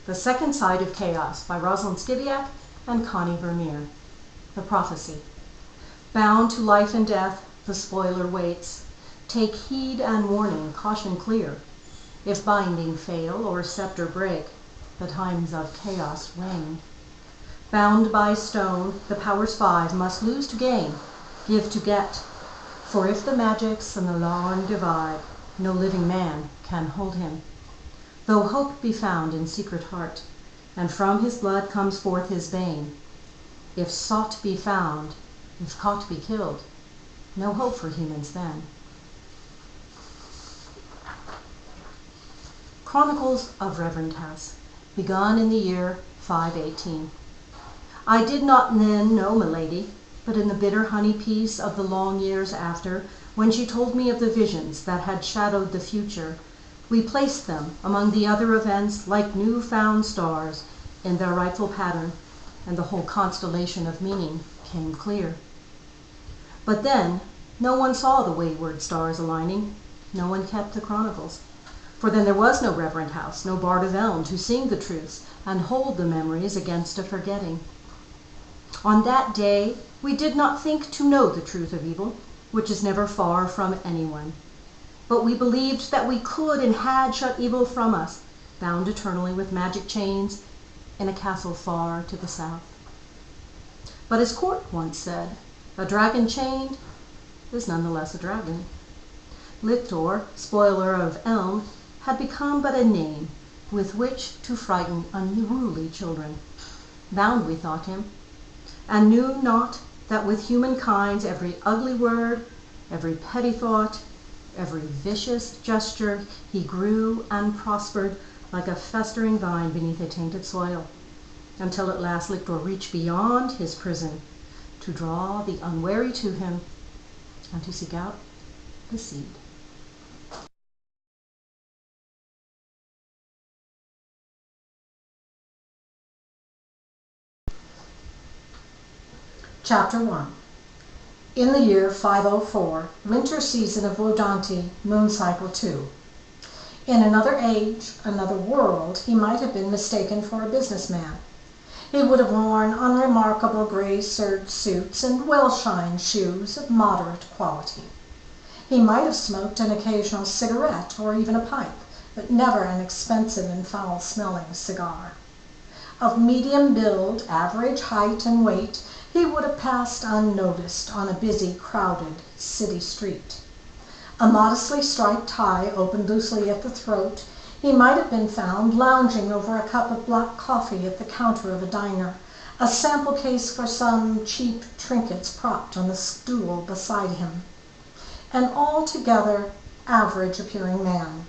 The Second Side of Chaos by Rosalind Skibiak and Connie Vermeer. The Prophecy. Bound to life and death, the spoiler waits. Take heed and warning, caution clear. If binding fail or scepter break, the times of chaos wane. Bound by stone, the powers five must lose to gain, give to get. For if the magics and the Larn divide, no living man can hold him. Though hope be found in secret heart, and from his blood comes forth his bane, if sought be found, if caught be killed, no hope for humans then. Chronicles of Revrentas, begun in the year 518. I did not then know milady, but in the bitter honey peace of the long years after, when she told me of the visions that had shadowed the future, we placed them among the other events like new-found stars in their rightful pattern, and the whole constellation of meaning came clear. But then, no one saw the wayward stars aligning, no one kept the chronicles. For then there was no reverend house, no bard of elm to sing the truths and hold the memories against a forgetting. On that day, we did not think to know the truth of evil, which is never far from anyone. But we believed that we could and had shut evil from us, bound eternally with magic chains in a castle far to the south. But as Court once said, a dragon chained is nonetheless a dragon. Lictor, spoiler of Elm, had become but a name with which to frighten unruly children. Bound we thought him, and knew not that with humankind's every ugly word, every petty thought, every vicious gesture, he grew and prospered like a festering vine beneath a tainted soil, until at last Lictor reached beyond his prison to draw the unwary to him and to seek out the seed. Chapter 1. In the year 504, winter season of Wodanti, moon cycle 2. In another age, another world, he might have been mistaken for a businessman. He would have worn unremarkable gray serge suits and well-shined shoes of moderate quality. He might have smoked an occasional cigarette or even a pipe, but never an expensive and foul-smelling cigar. Of medium build, average height and weight, he would have passed unnoticed on a busy, crowded city street. A modestly striped tie opened loosely at the throat, he might have been found lounging over a cup of black coffee at the counter of a diner, a sample case for some cheap trinkets propped on the stool beside him. An altogether average-appearing man,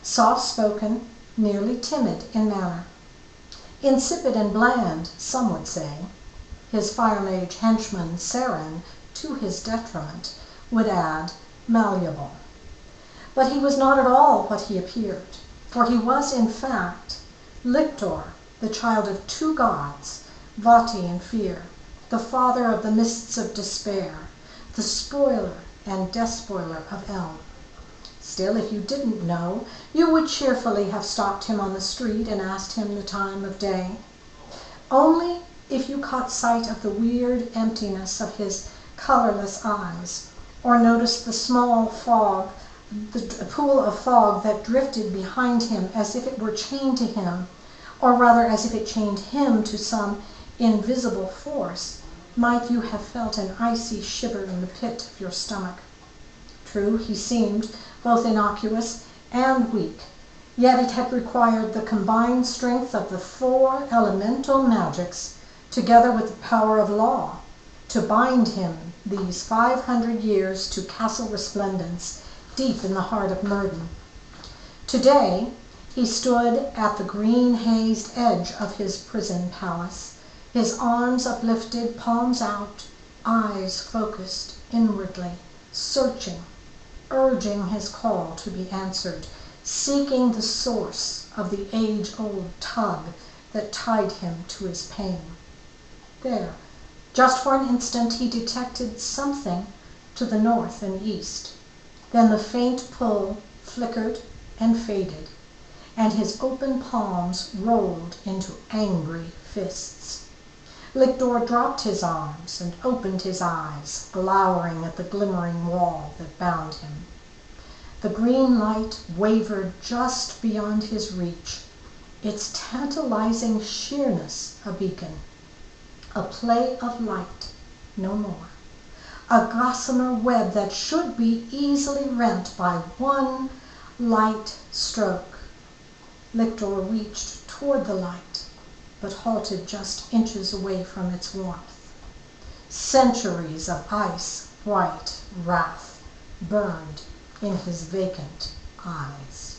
soft-spoken, nearly timid in manner. Insipid and bland, some would say. His fire mage henchman, Seren, to his detriment, would add, malleable. But he was not at all what he appeared, for he was, in fact, Lictor, the child of two gods, Vati and Fear, the father of the mists of despair, the spoiler and despoiler of Elm. Still, if you didn't know, you would cheerfully have stopped him on the street and asked him the time of day. Only if you caught sight of the weird emptiness of his colorless eyes, or noticed the small fog, the pool of fog that drifted behind him as if it were chained to him, or rather as if it chained him to some invisible force, might you have felt an icy shiver in the pit of your stomach. True, he seemed both innocuous and weak, yet it had required the combined strength of the four elemental magics, together with the power of law, to bind him these 500 years to Castle Resplendence, deep in the heart of Myrden. Today, he stood at the green-hazed edge of his prison palace, his arms uplifted, palms out, eyes focused inwardly, searching, urging his call to be answered, seeking the source of the age-old tug that tied him to his pain. There, just for an instant, he detected something to the north and east. Then the faint pull flickered and faded. and his open palms rolled into angry fists. Lictor dropped his arms and opened his eyes, glowering at the glimmering wall that bound him. The green light wavered just beyond his reach, its tantalizing sheerness a beacon. A play of light, no more. A gossamer web that should be easily rent by one light stroke. Lictor reached toward the light, but halted just inches away from its warmth. Centuries of ice-white wrath burned in his vacant eyes.